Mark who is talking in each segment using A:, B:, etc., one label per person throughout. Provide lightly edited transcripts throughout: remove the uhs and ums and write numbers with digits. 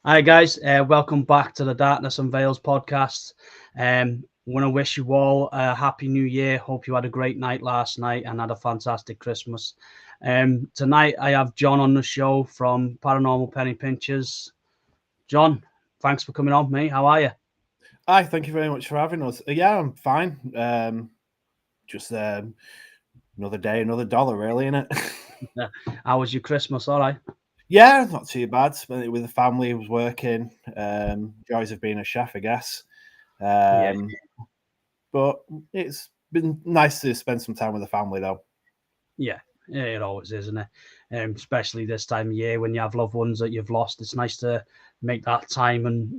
A: Hi guys, welcome back to the Darkness Unveils podcast. Want to wish you all a happy new year. Hope you had a great night last night and had a fantastic Christmas. Tonight I have John on the show from Paranormal Penny Pinchers. John, thanks for coming on, mate. How are you?
B: Hi, thank you very much for having us. Yeah, I'm fine. Just another day, another dollar, really, innit?
A: How was your Christmas? All right.
B: Yeah, not too bad. Spent it with the family. Was working. Joys of being a chef, I guess.
A: Yeah,
B: Um, but it's been nice to spend some time with the family, though.
A: yeah, yeah. It always is, isn't it? Especially this time of year when you have loved ones that you've lost. It's nice to make that time and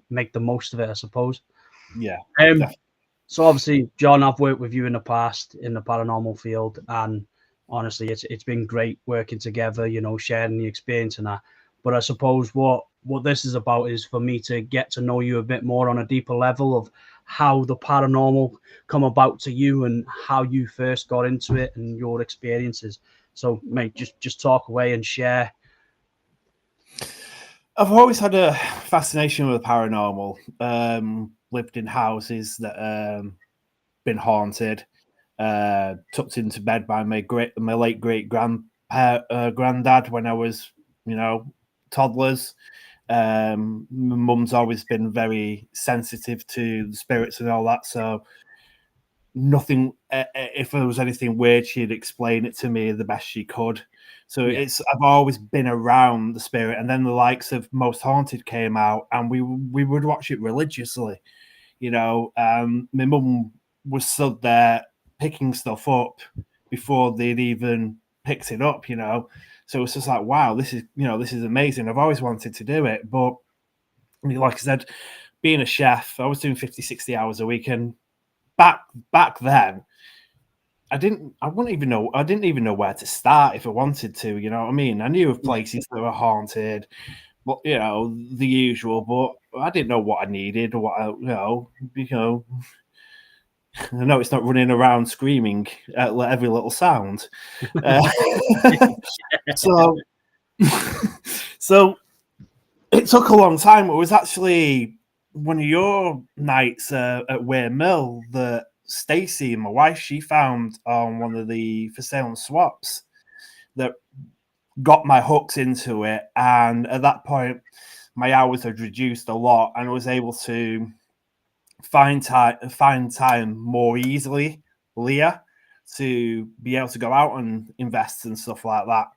A: make the most of it, I suppose.
B: Yeah,
A: Um,
B: definitely.
A: So obviously, John, I've worked with you in the past in the paranormal field, and honestly, it's been great working together. Sharing the experience and that. But I suppose what this is about is for me to get to know you a bit more on a deeper level of how the paranormal come about to you and how you first got into it and your experiences. So, mate, just talk away and share.
B: I've always had a fascination with the paranormal. Lived in houses that been haunted. Tucked into bed by my late great granddad when I was, toddlers. My mum's always been very sensitive to the spirits and all that, so nothing. If there was anything weird, she'd explain it to me the best she could. So
A: Yeah,
B: I've always been around the spirit, and then the likes of Most Haunted came out, and we would watch it religiously. My mum was stood there picking stuff up before they'd even picked it up. So it's just like, wow, this is amazing. I've always wanted to do it, but like I said, being a chef, I was doing 50, 60 hours a week, and back then, I didn't even know where to start if I wanted to. You know what I mean? I knew of places that were haunted, but the usual. But I didn't know what I needed or what I know it's not running around screaming at every little sound. Uh, so, so it took a long time. It was actually one of your nights at Weir Mill that Stacey, my wife, she found on one of the for sale and swaps that got my hooks into it. And at that point, my hours had reduced a lot, and I was able to find time more easily, Leah, to be able to go out and invest and stuff like that,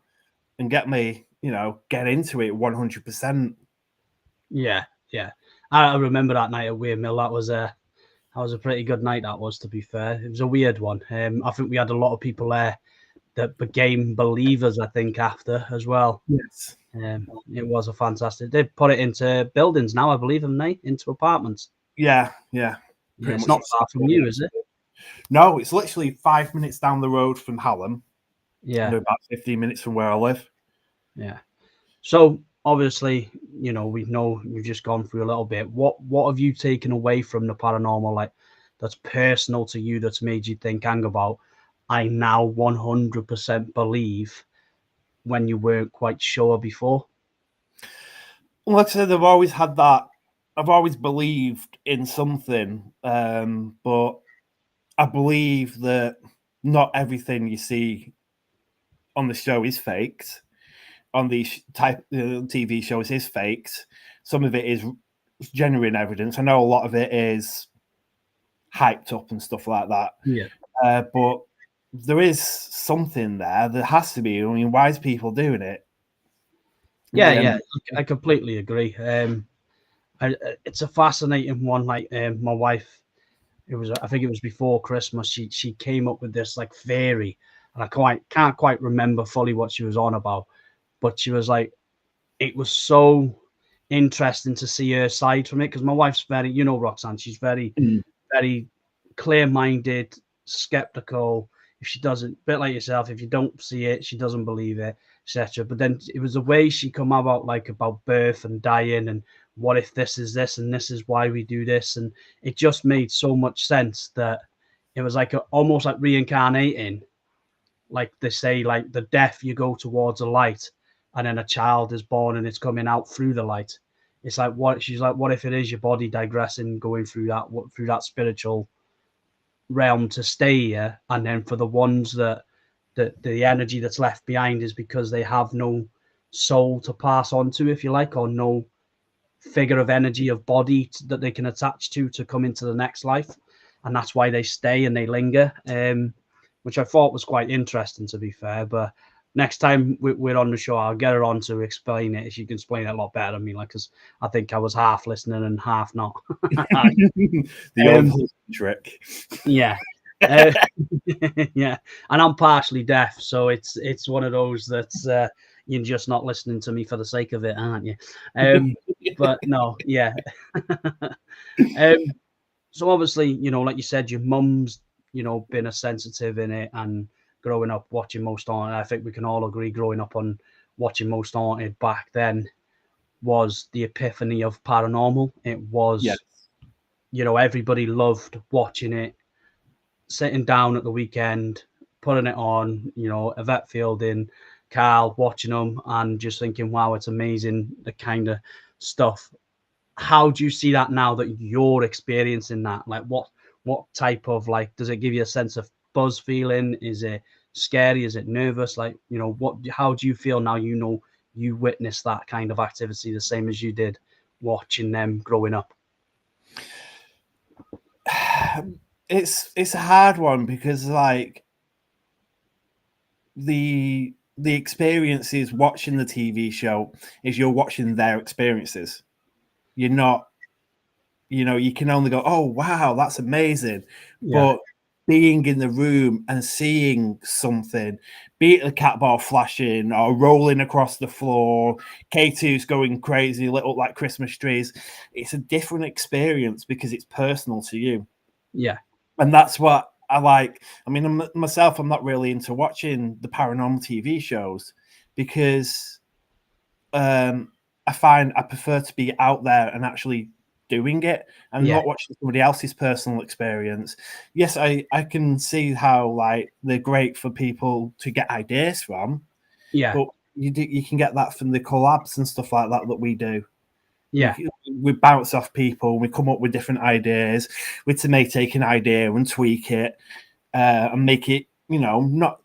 B: and get into it 100%.
A: yeah, yeah. I remember that night at Weir Mill. That was a pretty good night. That was, to be fair. It was a weird one. I think we had a lot of people there that became believers, I think, after as well.
B: Yes.
A: It was a fantastic. They've put it into buildings now, I believe, haven't they? Into apartments.
B: Yeah,
A: Yeah,
B: pretty
A: it's
B: much.
A: not far from you, is it?
B: No, it's literally 5 minutes down the road from Hallam, and
A: Yeah,
B: about 15 minutes from where I live.
A: yeah. So obviously, we know you've just gone through a little bit. What have you taken away from the paranormal, like that's personal to you, that's made you think, hang about, I now 100% believe when you weren't quite sure before?
B: Like I said, I've always had that. I've always believed in something, but I believe that not everything you see on the show is faked. On these type TV shows is faked. Some of it is genuine evidence. I know a lot of it is hyped up and stuff like that.
A: Yeah.
B: But there is something there. There has to be. I mean, why is people doing it? At
A: Yeah,
B: the end
A: yeah,
B: of
A: I completely agree. It's a fascinating one. Like my wife, I think it was before Christmas. She came up with this like theory, and I can't quite remember fully what she was on about, but she was like, it was so interesting to see her side from it because my wife's very, Roxanne, she's very,
B: Mm.
A: very clear-minded, skeptical. If she doesn't, bit like yourself, if you don't see it, she doesn't believe it, etc. But then it was the way she come about, like about birth and dying, and what if this is this, and this is why we do this, and it just made so much sense that it was like almost like reincarnating. Like they say, like the death, you go towards a light, and then a child is born and it's coming out through the light. it's like, what she's like, what if it is your body digressing, going through that spiritual realm to stay here, and then for the ones that the energy that's left behind is because they have no soul to pass on to, if you like, or no figure of energy of body that they can attach to come into the next life, and that's why they stay and they linger, which I thought was quite interesting, to be fair. But next time we're on the show, I'll get her on to explain it. She can explain it a lot better than me, like, because I think I was half listening and half not.
B: The old trick.
A: Yeah. Yeah, and I'm partially deaf, so it's one of those that's you're just not listening to me for the sake of it, aren't you? But no, yeah. So obviously, like you said, your mum's, been a sensitive in it, and growing up watching Most Haunted, I think we can all agree, growing up on watching Most Haunted back then was the epiphany of paranormal. It was,
B: Yes.
A: Everybody loved watching it, sitting down at the weekend, putting it on, Yvette Fielding, Carl, watching them, and just thinking, wow, it's amazing, the kind of stuff. How do you see that now that you're experiencing that? Like, what type of, like, does it give you a sense of buzz feeling? Is it scary? Is it nervous? Like, how do you feel now? You witnessed that kind of activity the same as you did watching them growing up.
B: It's a hard one, because like the experiences watching the TV show is you're watching their experiences. You're not, you can only go, oh wow, that's amazing.
A: Yeah.
B: But being in the room and seeing something, be it the cat ball flashing or rolling across the floor, K2's going crazy, lit up like Christmas trees, it's a different experience because it's personal to you.
A: Yeah.
B: And that's what I like. I mean, myself, I'm not really into watching the paranormal TV shows, because I find I prefer to be out there and actually doing it, and
A: Yeah.
B: not watching somebody else's personal experience. Yes, I can see how like they're great for people to get ideas from,
A: Yeah.
B: but you can get that from the collabs and stuff like that we do.
A: Yeah.
B: We bounce off people, we come up with different ideas. We take an idea and tweak it, and make it, not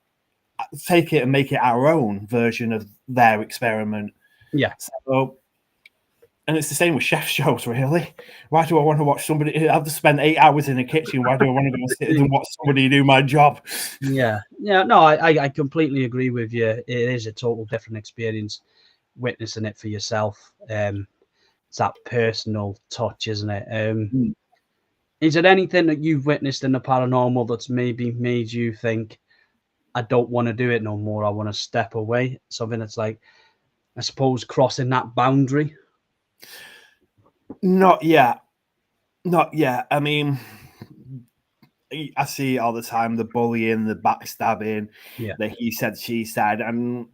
B: take it and make it our own version of their experiment.
A: Yeah.
B: So, and it's the same with chef shows, really. Why do I want to watch somebody? I've just spent 8 hours in a kitchen. Why do I want to go sit and watch somebody do my job?
A: Yeah. No, I completely agree with you. It is a total different experience witnessing it for yourself. It's that personal touch, isn't it? Is there anything that you've witnessed in the paranormal that's maybe made you think, I don't want to do it no more, I want to step away? Something that's like, I suppose, crossing that boundary?
B: Not yet. Not yet. I mean, I see it all the time, the bullying, the backstabbing,
A: Yeah.
B: the he said, she said, and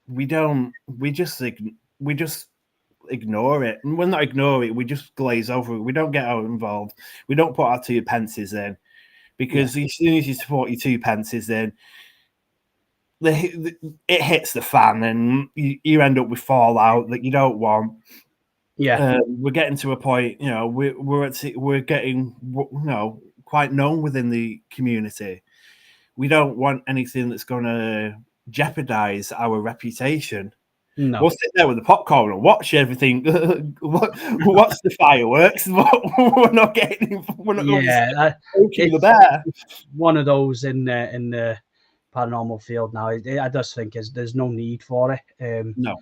B: we just ignore it. And we'll not ignore it, we just glaze over it. We don't get involved. We don't put our 2 pences in, because as soon as you put your 2 pences in, it hits the fan, and you end up with fallout that you don't want.
A: Yeah.
B: We're getting to a point, we're getting, quite known within the community. We don't want anything that's going to jeopardize our reputation.
A: No.
B: We'll sit there with the popcorn and watch everything. Watch the fireworks. We're not getting. We're not poking the bear.
A: It's one of those in the paranormal field now. I just think there's no need for it.
B: No.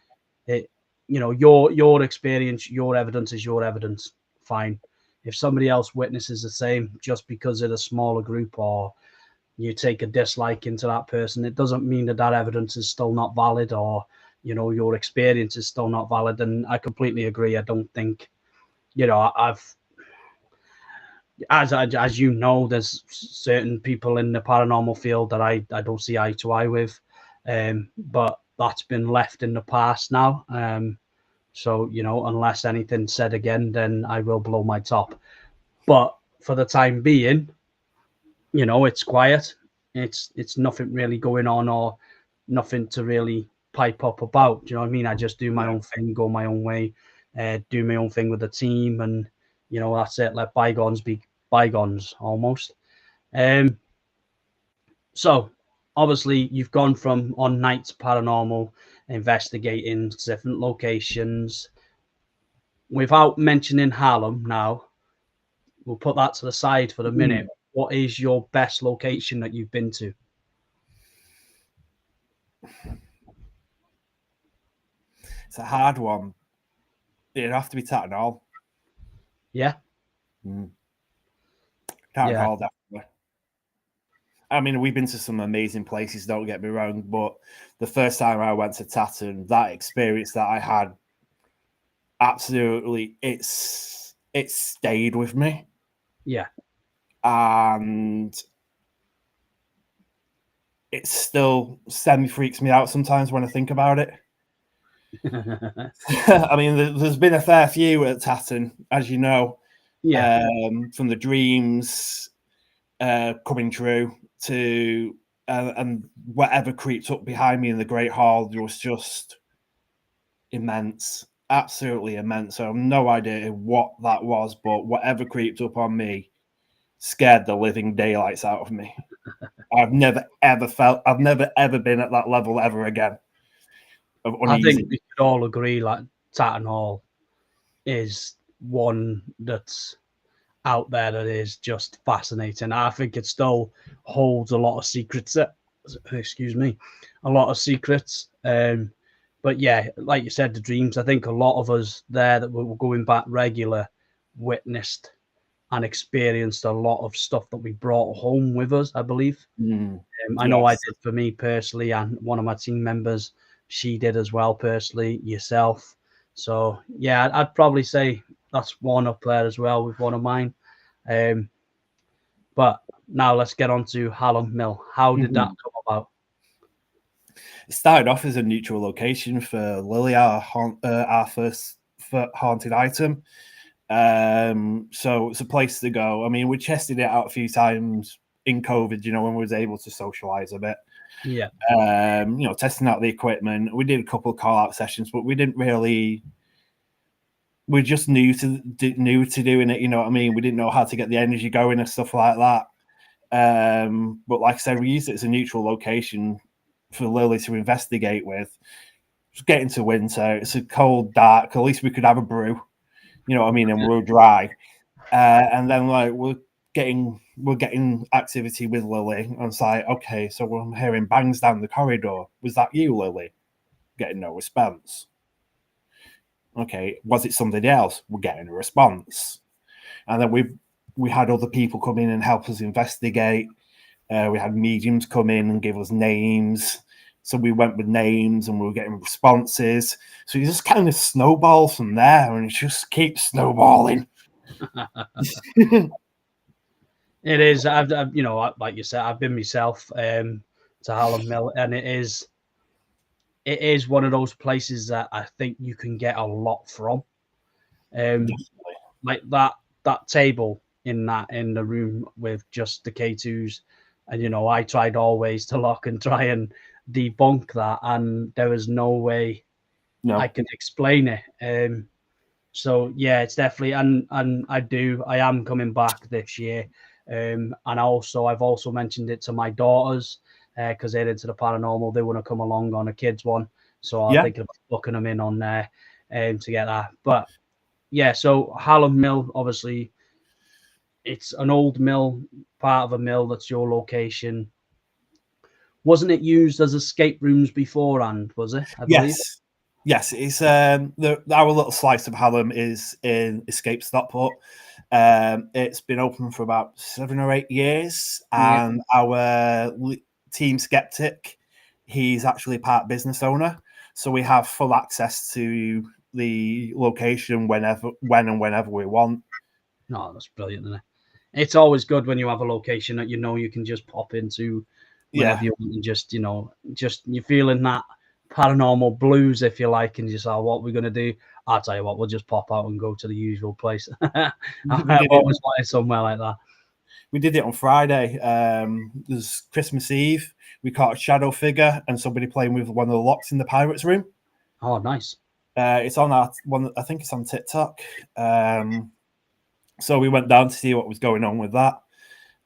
A: Your experience, your evidence is your evidence. Fine. If somebody else witnesses the same, just because it's a smaller group, or you take a dislike into that person, it doesn't mean that evidence is still not valid, or your experience is still not valid. And I completely agree. I don't think, I've, as there's certain people in the paranormal field that I don't see eye to eye with, but that's been left in the past now. So, unless anything's said again, then I will blow my top. But for the time being, it's quiet. It's nothing really going on, or nothing to really pipe up about. Do you know what I mean? I just do my own thing, go my own way. do my own thing with the team, and that's it. Let bygones be bygones, almost. So obviously you've gone from on nights paranormal, investigating different locations. Without mentioning Harlem now, we'll put that to the side for the minute. What is your best location that you've been to?
B: It's a hard one. It'd have to be Parnomal.
A: Yeah.
B: Parnomal, definitely. I mean, we've been to some amazing places, don't get me wrong, but the first time I went to Tatton, that experience that I had, absolutely, it stayed with me.
A: Yeah.
B: And it still semi-freaks me out sometimes when I think about it. I mean, there's been a fair few at Tatton, as you know, from the dreams coming true to and whatever creeped up behind me in the Great Hall was just immense, absolutely immense. I have no idea what that was, but whatever creeped up on me scared the living daylights out of me. I've never ever been at that level ever again of uneasy.
A: I think we could all agree like Tatton Hall is one that's out there that is just fascinating. I think it still holds a lot of secrets. Excuse me, a lot of secrets. But yeah, like you said, the dreams. I think a lot of us there that were going back regular witnessed and experienced a lot of stuff that we brought home with us, I believe. I know I did for me personally, and one of my team members, she did as well personally, yourself. So yeah, I'd probably say that's one up there as well with one of mine. But now let's get on to Hallam Mill. How did that come about?
B: It started off as a neutral location for Lily, our first haunted item. So it's a place to go. I mean, we tested it out a few times in COVID, when we was able to socialize a bit.
A: Yeah.
B: Testing out the equipment. We did a couple of call-out sessions, but we didn't really. We're just new to doing it. You know what I mean? We didn't know how to get the energy going and stuff like that. But like I said, we used it as a neutral location for Lily to investigate with. It's getting to winter. It's a cold, dark. At least we could have a brew. You know what I mean? And we're dry. And then we're getting activity with Lily. And it's like, okay, so I'm hearing bangs down the corridor. Was that you, Lily? Getting no response. Okay, was it somebody else? We're getting a response. And then we had other people come in and help us investigate. We had mediums come in and give us names. So we went with names and we were getting responses. So you just kind of snowball from there and it just keeps snowballing.
A: It is. I've like you said, I've been myself to Hallam Mill, and it is one of those places that I think you can get a lot from. Like that table in the room with just the K2s, and I tried always to lock and try and debunk that, and there was no way I can explain it. So yeah, it's definitely, and I am coming back this year. And I've also mentioned it to my daughters because they're into the paranormal. They want to come along on a kids one, so I'm thinking about booking them in on there to get that. But yeah, so Hallam Mill, obviously, it's an old mill, part of a mill that's your location. Wasn't it used as escape rooms beforehand? Was it? I believe.
B: Yes, it's our little slice of Hallam is in Escape Stockport. It's been open for about 7 or 8 years, and our team skeptic, he's actually part business owner, so we have full access to the location when and whenever we want.
A: No, that's brilliant, isn't it? It's always good when you have a location that you can just pop into whenever you want, and just you're feeling that paranormal blues, if you like, and you say, what we're going to do, I'll tell you what, we'll just pop out and go to the usual place. I've always wanted somewhere like that.
B: We did it on Friday. It was Christmas Eve. We caught a shadow figure and somebody playing with one of the locks in the pirates' room.
A: Oh, nice.
B: It's on our one. I think it's on TikTok. So we went down to see what was going on with that,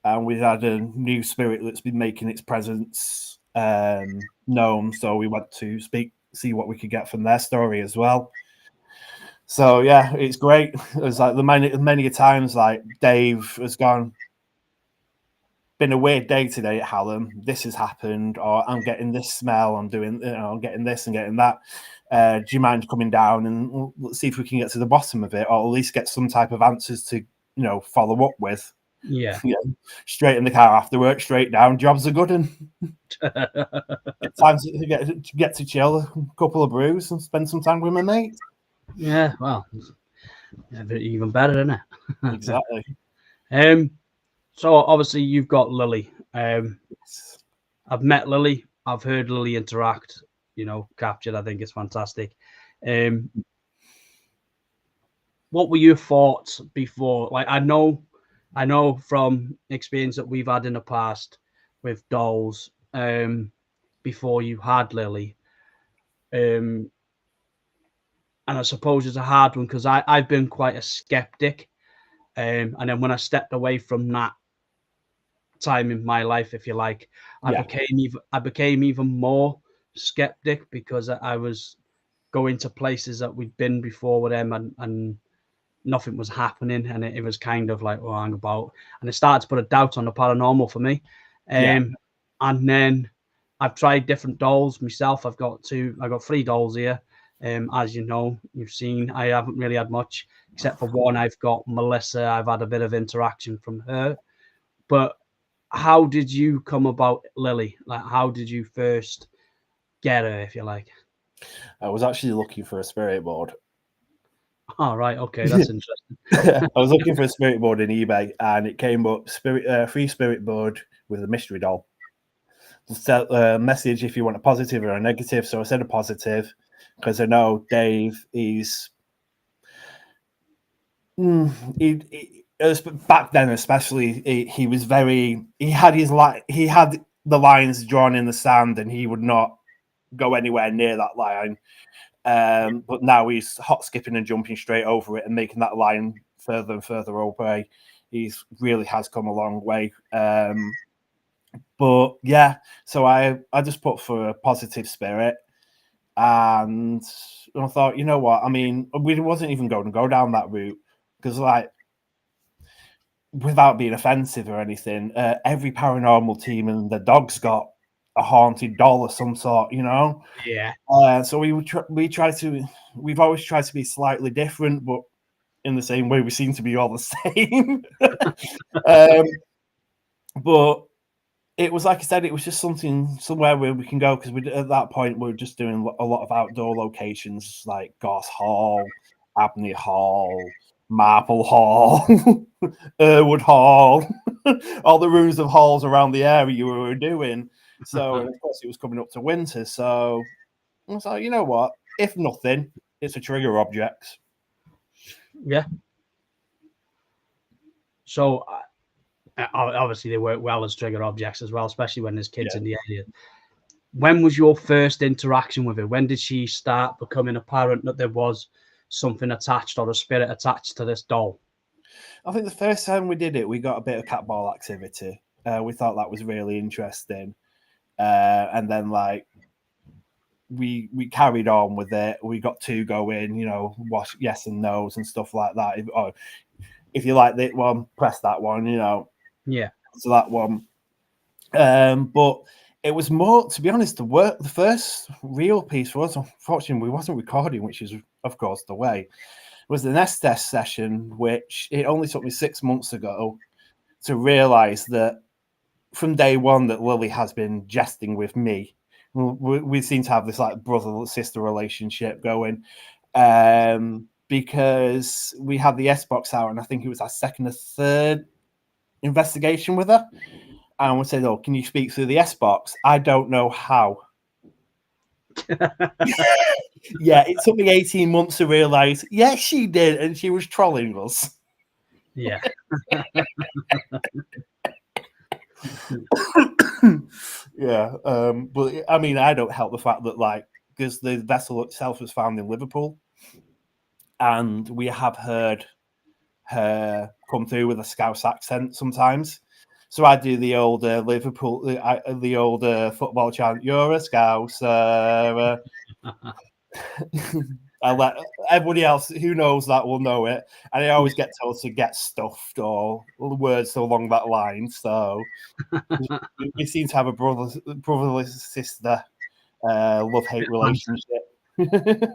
B: and we had a new spirit that's been making its presence known. So we went to see what we could get from their story as well. So yeah, it's great. It's like the many times like Dave has gone. Been a weird day today at Hallam. This has happened, or I'm getting this smell. I'm doing, I'm getting this and getting that. Do you mind coming down and let's see if we can get to the bottom of it, or at least get some type of answers to, follow up with?
A: Yeah.
B: Straight in the car after work, straight down. Jobs are good, and time to get to chill, a couple of brews, and spend some time with my mate.
A: Yeah, well, even better, isn't it?
B: Exactly.
A: So obviously you've got Lily. I've met Lily. I've heard Lily interact. Captured. I think it's fantastic. What were your thoughts before? Like, I know from experience that we've had in the past with dolls. Before you had Lily. And I suppose it's a hard one because I've been quite a skeptic. And then when I stepped away from that time in my life, if you like, I became even more skeptic because I was going to places that we'd been before with them, and nothing was happening, and it was kind of like, hang about, and it started to put a doubt on the paranormal for me. And then I've tried different dolls myself. I've got 3 dolls here. As you've seen, I haven't really had much except for one. I've got Melissa. I've had a bit of interaction from her. But how did you come about Lily? Like, how did you first get her, if you like?
B: I was actually looking for a spirit board.
A: Oh, right. Okay, that's interesting.
B: I was looking for a spirit board in eBay, and it came up free spirit board with a mystery doll. Message if you want a positive or a negative. So I said a positive because I know Dave is. Back then, especially, he was very. He had the lines drawn in the sand, and he would not go anywhere near that line. But now he's hot skipping and jumping straight over it and making that line further and further away. He really has come a long way. But yeah, so I just put for a positive spirit, and I thought, you know what? I mean, we wasn't even going to go down that route because, like, without being offensive or anything, every paranormal team and the dog's got a haunted doll of some sort,
A: Yeah.
B: So we've always tried to be slightly different, but in the same way we seem to be all the same. But it was, like I said, it was just somewhere where we can go, because at that point we were just doing a lot of outdoor locations like Goss Hall, Abney Hall, Marple Hall, Irwood Hall, all the rooms of halls around the area we were doing. So, and of course, it was coming up to winter. So I was like, you know what? If nothing, it's a trigger object.
A: Yeah. So obviously they work well as trigger objects as well, especially when there's kids in the area. When was your first interaction with her? When did she start becoming apparent that there was something attached or a spirit attached to this doll?
B: I think the first time we did it, we got a bit of cat ball activity. We thought that was really interesting. And then, like, we carried on with it. We got 2 going, watch yes and no's and stuff like that. If you like that one, press that one,
A: Yeah.
B: So that one. But it was more, to be honest, the first real piece for us, unfortunately, we wasn't recording, which is, of course, the way, was the nest test session, which it only took me 6 months ago to realize that from day one that Lily has been jesting with me. We seem to have this like brother-sister relationship going, because we had the S-Box out, and I think it was our second or third investigation with her. And we said, "Oh, can you speak through the S-Box?" I don't know how. Yeah, it took me 18 months to realize, yes, she did, and she was trolling us.
A: Yeah.
B: Yeah. But I mean, I don't help the fact that, like, because the vessel itself was found in Liverpool. and we have heard her come through with a Scouse accent sometimes. So I do the old Liverpool, the old football chant, "You're a Scouser." I let everybody else who knows that will know it, and I always get told to get stuffed or words along that line. So we seem to have a brotherly sister love-hate relationship. But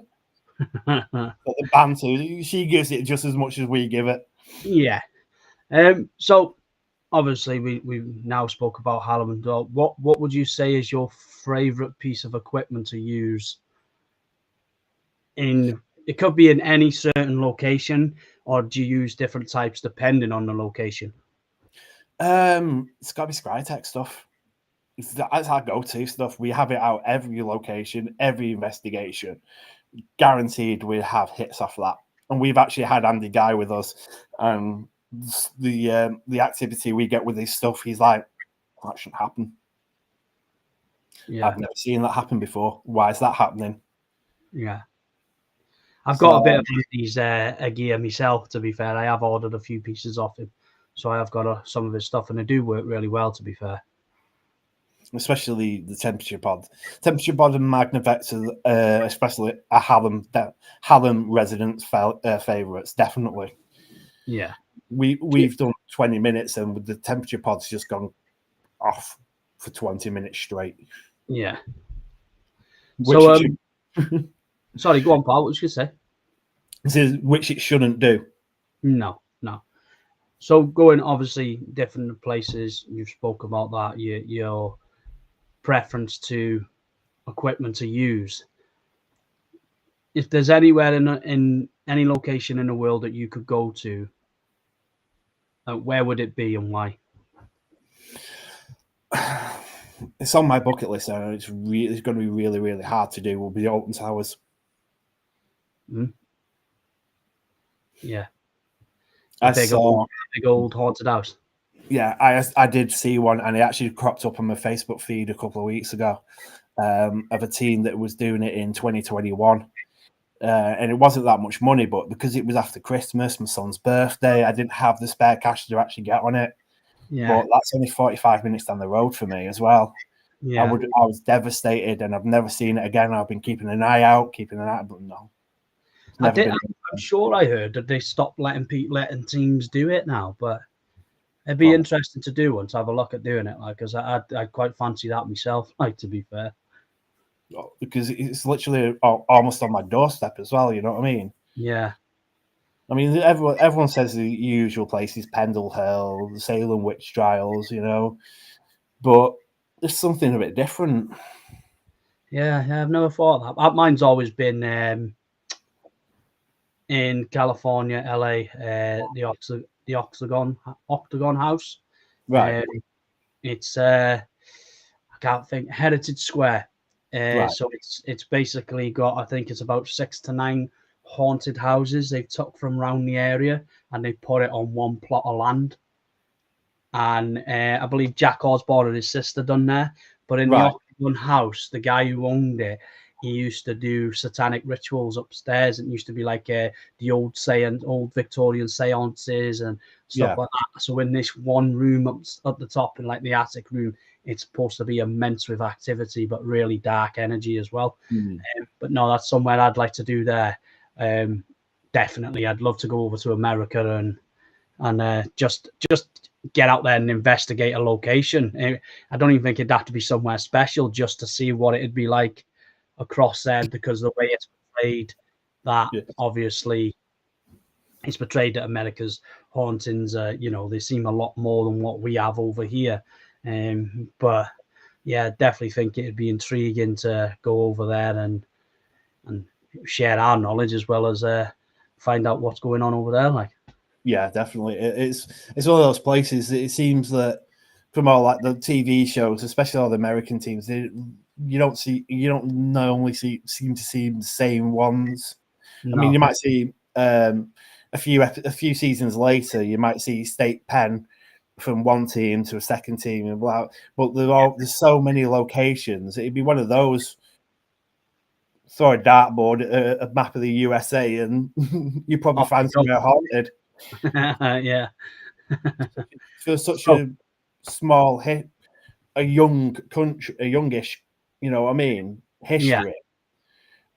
B: the banter, she gives it just as much as we give it.
A: Yeah. So obviously we now spoke about Hallam and Dole. What would you say is your favorite piece of equipment to use in, it could be in any certain location, or do you use different types depending on the location?
B: It's got to be Scrytech stuff. That's our go-to stuff. We have it out every location, every investigation. Guaranteed we have hits off that. And we've actually had Andy Guy with us, and the activity we get with his stuff, he's like, that shouldn't happen.
A: Yeah,
B: I've never seen that happen before. Why is that happening?
A: yeah. I've got a bit of these gear myself, to be fair. I have ordered a few pieces off him, so I have got some of his stuff, and they do work really well, to be fair.
B: Especially the temperature pod and Magnavector, especially a Hallam residents' favourites, definitely.
A: Yeah,
B: we've done 20 minutes, and with the temperature pod's just gone off for 20 minutes straight.
A: Yeah.
B: So,
A: sorry, go on, Paul. What was you going to
B: say? Which it shouldn't do.
A: No. So going obviously different places, you spoke about that, your preference to equipment to use. If there's anywhere in any location in the world that you could go to, where would it be and why?
B: It's on my bucket list, and it's going to be really, really hard to do. Will be the Alton Towers.
A: Yeah,
B: big
A: old haunted house.
B: Yeah, I did see one, and it actually cropped up on my Facebook feed a couple of weeks ago, of a team that was doing it in 2021. And it wasn't that much money, but because it was after Christmas, my son's birthday, I didn't have the spare cash to actually get on it. Yeah. But that's only 45 minutes down the road for me as well. Yeah. I was devastated, and I've never seen it again. I've been keeping an eye out, but no.
A: I'm sure I heard that they stopped letting teams do it now, but it'd be interesting to do one, to have a look at doing it, like, because I'd quite fancy that myself, like, to be fair.
B: Because it's literally almost on my doorstep as well, you know what I mean?
A: Yeah.
B: I mean, everyone says the usual places, Pendle Hill, the Salem Witch Trials, you know, but there's something a bit different.
A: Yeah, I've never thought that. Mine's always been in California, LA, the Octagon House.
B: Right.
A: It's I can't think, Heritage Square. Right. So it's basically got, I think it's about 6 to 9 haunted houses they took from around the area, and they put it on one plot of land. And I believe Jack Osborne and his sister done there. But in the Octagon House, the guy who owned it, he used to do satanic rituals upstairs. It used to be like the old Victorian seances and stuff like that. So in this one room up at the top, in like the attic room, it's supposed to be immense with activity, but really dark energy as well. But no, that's somewhere I'd like to do there. Definitely, I'd love to go over to America and just get out there and investigate a location. I don't even think it'd have to be somewhere special, just to see what it'd be like across there, because the way it's portrayed, that obviously it's portrayed that America's hauntings, they seem a lot more than what we have over here. But yeah, definitely think it'd be intriguing to go over there and share our knowledge, as well as find out what's going on over there. Like,
B: yeah, definitely, it's one of those places. It seems that from all like the TV shows, especially all the American teams, you don't normally seem to see the same ones. No. I mean, you might see a few seasons later, you might see State Penn from one team to a second team, and blah. But there's so many locations. It'd be one of those throw a dartboard at a map of the USA, and you probably find somewhere haunted.
A: Yeah.
B: For such a small hit, a young country, a youngish, you know what I mean, history.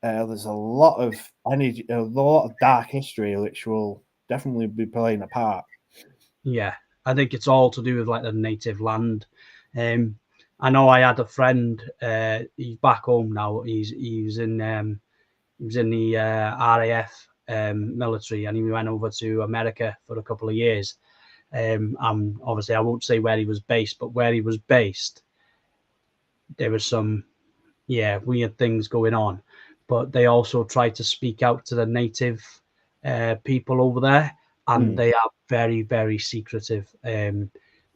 B: There's a lot of energy, a lot of dark history, which will definitely be playing a part.
A: Yeah, I think it's all to do with like the native land. I know I had a friend. He's back home now. He was in the RAF military, and he went over to America for a couple of years. Obviously, I won't say where he was based, but where he was based, there was some weird things going on. But they also tried to speak out to the native people over there, and they are very, very secretive.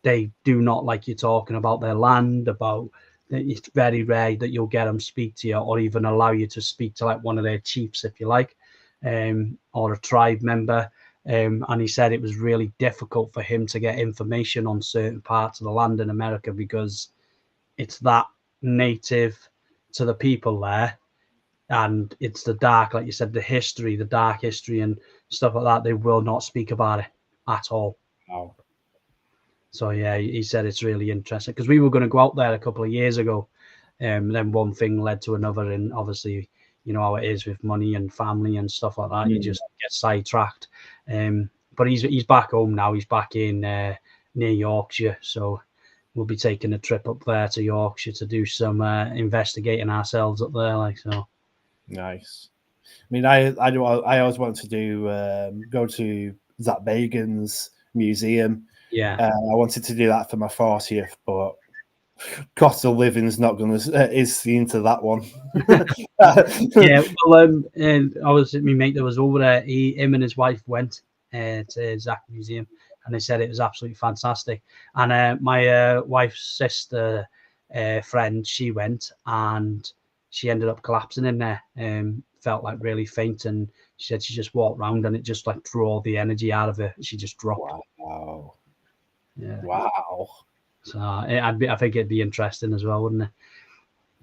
A: They do not like you talking about their land. It's very rare that you'll get them speak to you, or even allow you to speak to like one of their chiefs, if you like, or a tribe member. And he said it was really difficult for him to get information on certain parts of the land in America because it's that native to the people there, and it's the dark, like you said, the dark history and stuff like that. They will not speak about it at all.
B: Wow.
A: So yeah, he said it's really interesting because we were going to go out there a couple of years ago, then one thing led to another, and obviously, you know how it is with money and family and stuff like that. You just get sidetracked. But he's back home now. He's back in near Yorkshire, so we'll be taking a trip up there to Yorkshire to do some investigating ourselves up there. Like so.
B: Nice. I mean, I always want to do go to Zach Bagan's museum.
A: Yeah.
B: I wanted to do that for my 40th, but cost of living is not going to is into that one.
A: Yeah, well, and obviously, my mate that was over there, him and his wife went to Zach Museum, and they said it was absolutely fantastic. And my wife's sister friend, she went, and she ended up collapsing in there. Felt like really faint, and she said she just walked around, and it just like drew all the energy out of her. She just dropped.
B: Wow.
A: Yeah.
B: Wow.
A: So I think it'd be interesting as well, wouldn't it?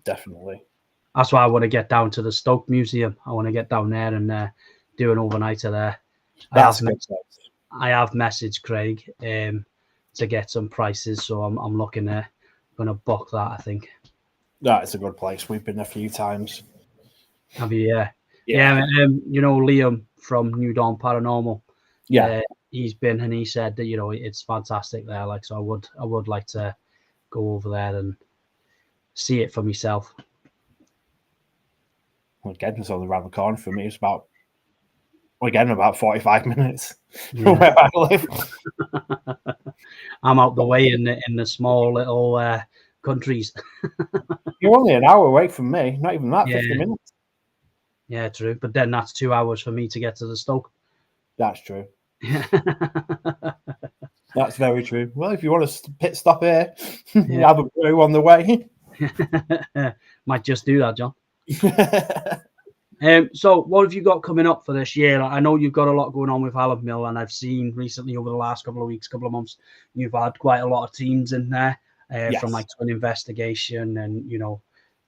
B: Definitely.
A: That's why I want to get down to the Stoke Museum. I want to get down there and do an overnighter there.
B: That's a good place.
A: I have messaged Craig to get some prices, so I'm looking at going to book that. I think.
B: That's a good place. We've been a few times.
A: Have you? Yeah. You know Liam from New Dawn Paranormal.
B: Yeah.
A: He's been, and he said that it's fantastic there. Like, so I would like to go over there and see it for myself.
B: Well, again, it's only around the corner for me. It's about 45 minutes from where I live.
A: I'm out the way in the small little countries.
B: You're only an hour away from me. Not even that, 50 minutes.
A: Yeah, true. But then that's 2 hours for me to get to the Stoke.
B: That's true. That's very true. Well, if you want to pit stop here, have a brew on the way.
A: Might just do that, John. So what have you got coming up for this year? I know you've got a lot going on with Hallam Mill, and I've seen recently over the last couple of weeks, couple of months, you've had quite a lot of teams in there from like Twin Investigation, and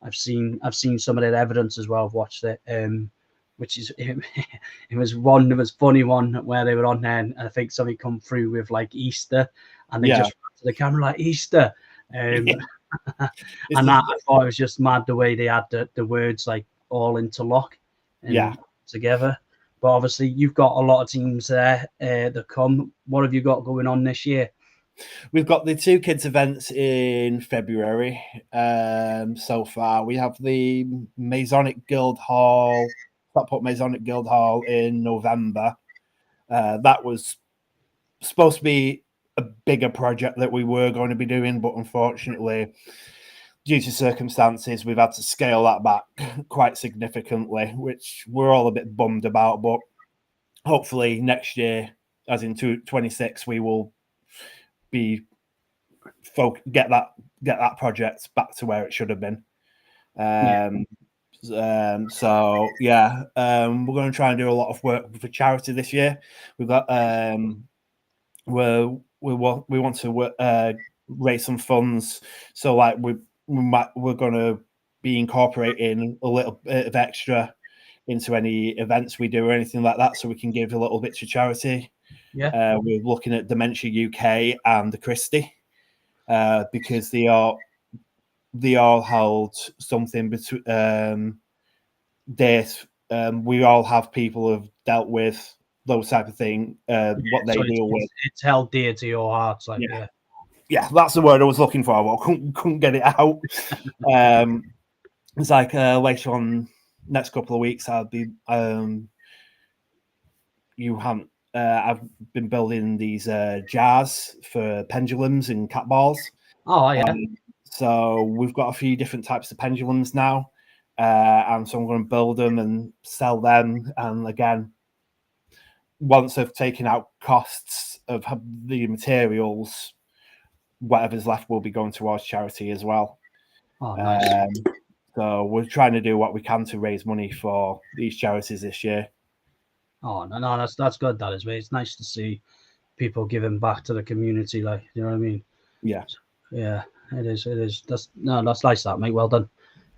A: I've seen some of that evidence as well. I've watched it, which is it was funny one where they were on there, and I think somebody come through with like Easter, and they just to the camera like Easter, and that I thought it was just mad the way they had the words like all interlock and together. But obviously you've got a lot of teams there that come. What have you got going on this year?
B: We've got the 2 kids events in February. So far, we have the Masonic Guild Hall, Stockport Masonic Guild Hall in November. That was supposed to be a bigger project that we were going to be doing, but unfortunately, due to circumstances, we've had to scale that back quite significantly, which we're all a bit bummed about. But hopefully next year, as in 2026, we will be get that project back to where it should have been. So yeah, we're going to try and do a lot of work for charity this year. We've got we want to raise some funds. So like we're going to be incorporating a little bit of extra into any events we do or anything like that, so we can give a little bit to charity.
A: Yeah.
B: We're looking at Dementia UK and the Christie, because they all hold something between this. We all have people who've dealt with those type of thing, what they
A: So
B: deal with.
A: it's held dear to your hearts, like
B: Yeah, that's the word I was looking for. Well, couldn't get it out. It's like later on, next couple of weeks, I'll be. I've been building these jars for pendulums and cat balls.
A: Oh yeah.
B: So we've got a few different types of pendulums now, and so I'm going to build them and sell them. And again, once I've taken out costs of the materials, whatever's left will be going towards charity as well.
A: Oh, nice.
B: So we're trying to do what we can to raise money for these charities this year.
A: Oh no, that's good. That is, mate. It's nice to see people giving back to the community, like, you know what I mean?
B: Yeah,
A: it is. That's nice, that, mate. Well done.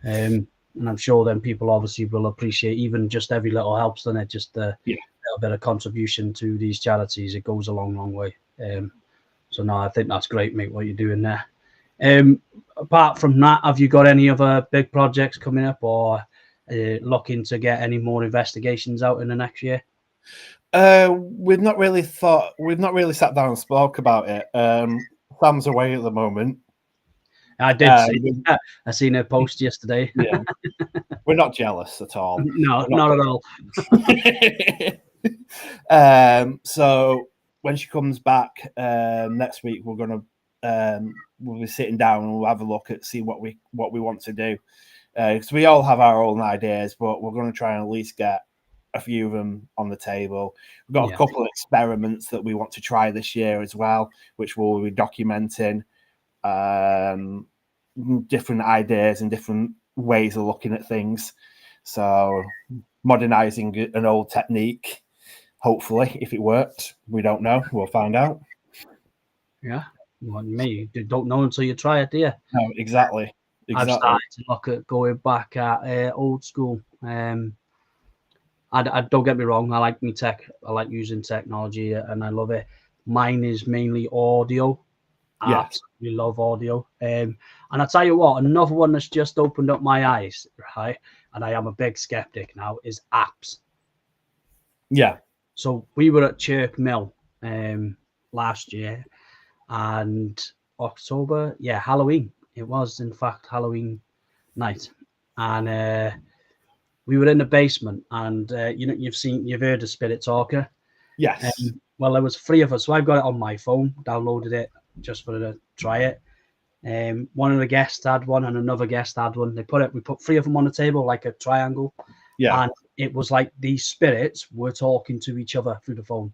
A: And I'm sure then people obviously will appreciate even just every little helps, then it just a little bit of contribution to these charities. It goes a long way. So no, I think that's great, mate, what you're doing there. Apart from that, have you got any other big projects coming up, or looking to get any more investigations out in the next year?
B: We've not really sat down and spoke about it. Sam's away at the moment.
A: I did see. I seen her post yesterday.
B: Yeah, we're not jealous at all.
A: No, not at
B: all. So when she comes back next week, we'll be sitting down and we'll have a look at see what we want to do. Because we all have our own ideas, but we're going to try and at least get a few of them on the table. We've got a couple of experiments that we want to try this year as well, which we'll be documenting. Different ideas and different ways of looking at things. So modernizing an old technique, hopefully, if it works. We don't know. We'll find out.
A: Yeah. Well, me, you don't know until you try it, do you?
B: No, exactly.
A: I've started to look at going back at old school. I don't get me wrong. I like me tech. I like using technology, and I love it. Mine is mainly audio. I absolutely love audio. And I tell you what, another one that's just opened up my eyes, right? And I am a big skeptic now, is apps.
B: Yeah.
A: So we were at Chirk Mill last year, and October, Halloween. It was, in fact, Halloween night. And we were in the basement, and you've heard of Spirit Talker.
B: Yes.
A: Well, there was 3 of us, so I've got it on my phone, downloaded it just for to try it. One of the guests had one, and another guest had one. We put 3 of them on the table like a triangle.
B: Yeah.
A: And it was like these spirits were talking to each other through the phone.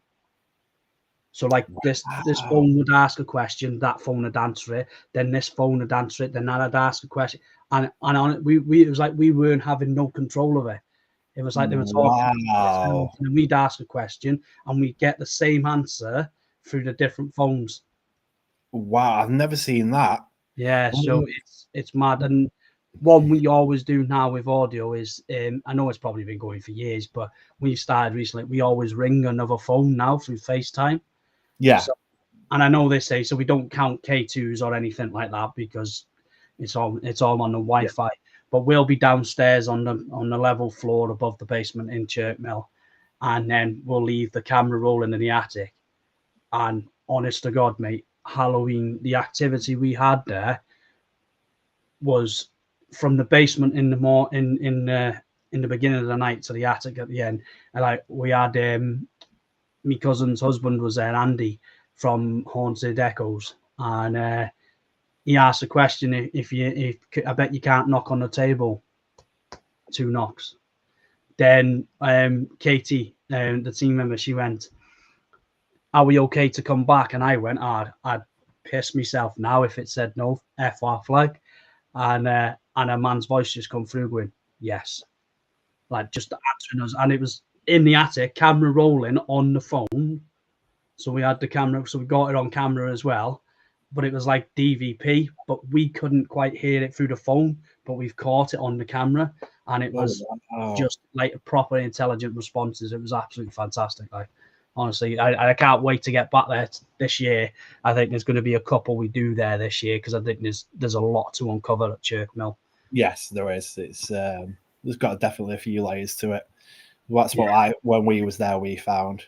A: So like this phone would ask a question, that phone would answer it, then this phone would answer it, then that would ask a question, and on it, it was like we weren't having no control of it. It was like they were talking, and we'd ask a question, and we'd get the same answer through the different phones.
B: Wow, I've never seen that.
A: Yeah, so it's mad. And one we always do now with audio is, I know it's probably been going for years, but we started recently. We always ring another phone now through FaceTime.
B: Yeah.
A: So, and I know they say so we don't count K2s or anything like that because it's all on the Wi-Fi. Yeah. But we'll be downstairs on the level floor above the basement in Chirk Mill, and then we'll leave the camera rolling in the attic. And honest to God, mate, Halloween, the activity we had there was from the basement in the beginning of the night to the attic at the end. And like we had my cousin's husband was there, Andy from Haunted Echoes, and he asked a question: if I bet you can't knock on the table, 2 knocks. Then Katie, the team member, she went, "Are we okay to come back?" And I went, I'd piss myself now if it said no, F our flag. And a man's voice just come through going, yes, like just answering us. And it was in the attic, camera rolling on the phone. So we had the camera, so we got it on camera as well. but it was like DVP, but we couldn't quite hear it through the phone, but we've caught it on the camera, and it was just like proper intelligent responses. It was absolutely fantastic. Like, honestly, I can't wait to get back there this year. I think there's going to be a couple we do there this year, because I think there's a lot to uncover at Chirk Mill.
B: Yes, there is. It's there's got definitely a few layers to it. That's what when we was there, we found.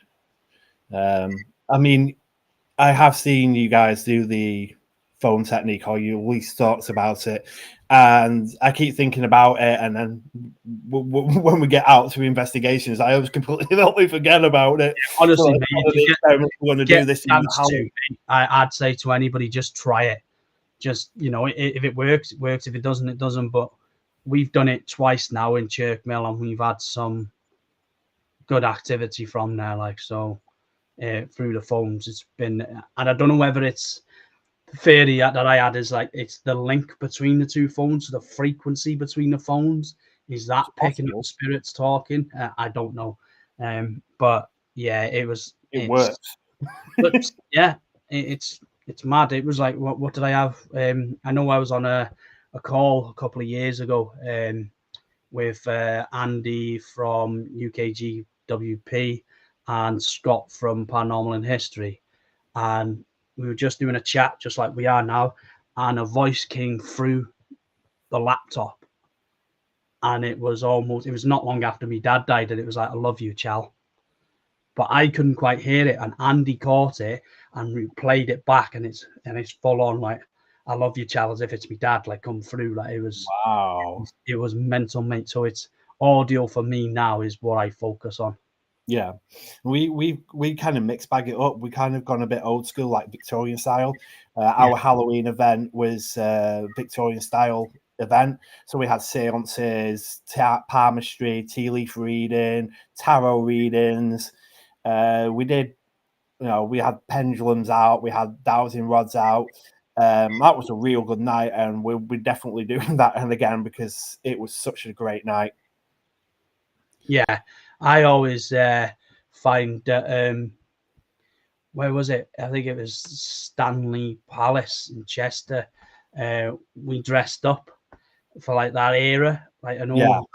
B: I mean, I have seen you guys do the phone technique, or you at least talked about it, and I keep thinking about it, and then when we get out to investigations, I always completely forget about it.
A: Yeah, honestly,
B: so,
A: mate,
B: we're going to do this.
A: I'd say to anybody, just try it. Just, you know, if it works, it works. If it doesn't, it doesn't. But we've done it twice now in Chirk Mill, and we've had some good activity from there. Like, so through the phones, it's been, and I don't know whether it's the theory that I had is like it's the link between the two phones, so the frequency between the phones is that picking up the spirits talking. I don't know, but yeah, it
B: works.
A: But yeah, it's mad. It was like, what did I have? I know I was on a call a couple of years ago with Andy from UKGWP and Scott from Paranormal and History, and we were just doing a chat just like we are now, and a voice came through the laptop, and it was not long after my dad died, and it was like, I love you, Chal. But I couldn't quite hear it, and Andy caught it and replayed it back, and it's full on like, I love you, Chal, as if it's my dad, like, come through. Like, it was
B: wow.
A: It was mental, mate. So it's audio for me now is what I focus on.
B: Yeah, we kind of mixed bag it up. We kind of gone a bit old school, like Victorian style. Our Halloween event was Victorian style event, so we had seances, palmistry, tea leaf reading, tarot readings. We did, we had pendulums out, we had dowsing rods out. That was a real good night, and we're definitely doing that and again because it was such a great night.
A: Yeah, I always find that where was it? I think it was Stanley Palace in Chester. We dressed up for like that era, like an old,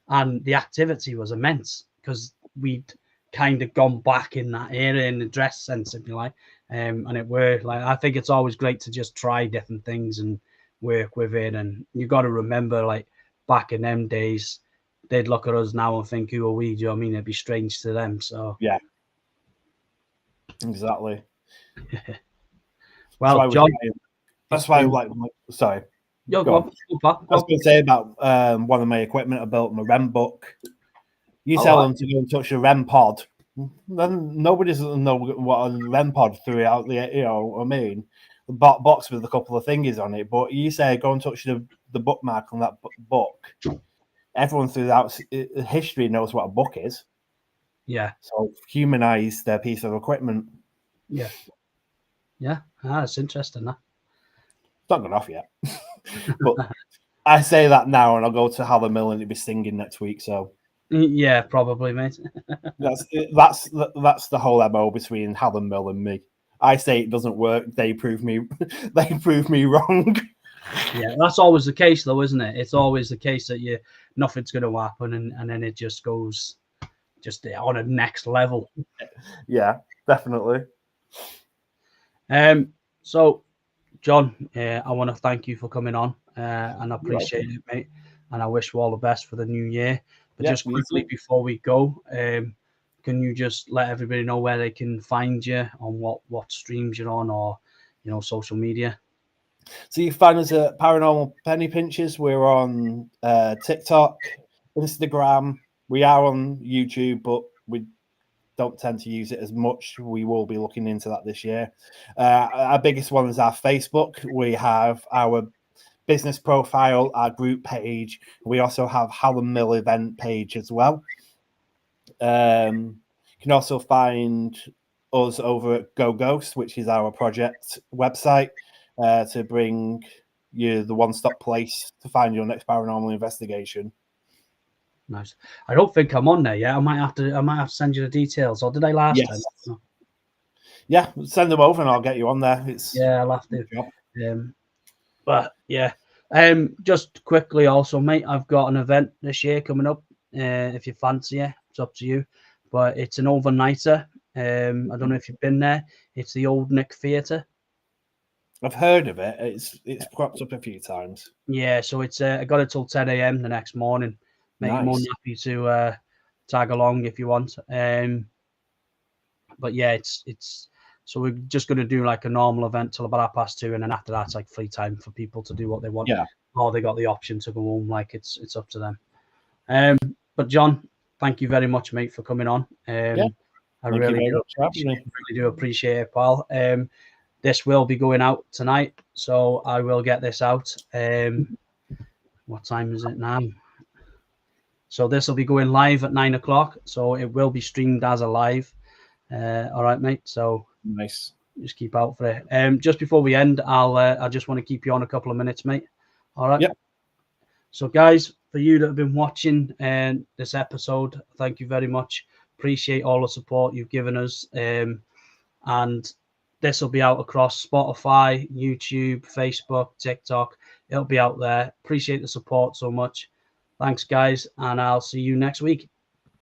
A: and the activity was immense because we'd kind of gone back in that era in the dress sense, if you like, and it worked. Like, I think it's always great to just try different things and work with it, and you got to remember, like, back in them days, they'd look at us now and think, who are we? Do you know what I mean? It'd be strange to them. So
B: yeah, exactly.
A: Well, John,
B: that's why sorry.
A: Yo, go on.
B: I was going to say about one of my equipment. I built my REM book. You tell them to go and touch a REM pod, then nobody doesn't know what a REM pod throughout the, what I mean, the box with a couple of thingies on it. But you say go and touch the bookmark on that book. Everyone throughout history knows what a book is.
A: Yeah.
B: So humanize their piece of equipment.
A: Yeah. Yeah. That's interesting. That.
B: It's not gone off yet. But I say that now, and I'll go to Halloween Mill and it'll be singing next week. So
A: yeah, probably, mate.
B: that's the whole MO between Halloween Mill and me. I say it doesn't work. They prove me wrong.
A: Yeah, that's always the case, though, isn't it? It's always the case that nothing's going to happen, and then it just goes on a next level.
B: Yeah, definitely.
A: So, John, I want to thank you for coming on, and I appreciate it, mate. And I wish you all the best for the new year. But just quickly before we go, can you just let everybody know where they can find you, on what streams you're on, or social media?
B: So you find us at Paranormal Penny Pinchers. We're on TikTok, Instagram. We are on YouTube, but we don't tend to use it as much. We will be looking into that this year. Our biggest one is our Facebook. We have our business profile, our group page. We also have Halloween Mill event page as well. You can also find us over at Go Ghost, which is our project website, to bring you the one-stop place to find your next paranormal investigation.
A: Nice. I don't think I'm on there yet. I might have to send you the details. Or did I last time?
B: Yeah, send them over and I'll get you on there. It's
A: Yeah, I'll have to. But yeah, just quickly also, mate, I've got an event this year coming up. If you fancy it, it's up to you. But it's an overnighter. I don't know if you've been there. It's the Old Nick Theatre.
B: I've heard of it. It's cropped up a few times.
A: Yeah, so it's I got it till 10 a.m. the next morning. Mate, I'm more than happy to tag along if you want. But yeah, it's so we're just going to do like a normal event till about 2:30, and then after that, it's like free time for people to do what they want.
B: Yeah.
A: Or they got the option to go home. Like it's up to them. But John, thank you very much, mate, for coming on. I really do appreciate it, pal. This will be going out tonight, so I will get this out. What time is it now? So this will be going live at 9 o'clock. So it will be streamed as a live. All right, mate. So
B: nice.
A: Just keep out for it. Just before we end, I just want to keep you on a couple of minutes, mate. All right.
B: Yep.
A: So, guys, for you that have been watching this episode, thank you very much. Appreciate all the support you've given us. And this will be out across Spotify, YouTube, Facebook, TikTok. It'll be out there. Appreciate the support so much. Thanks, guys, and I'll see you next week.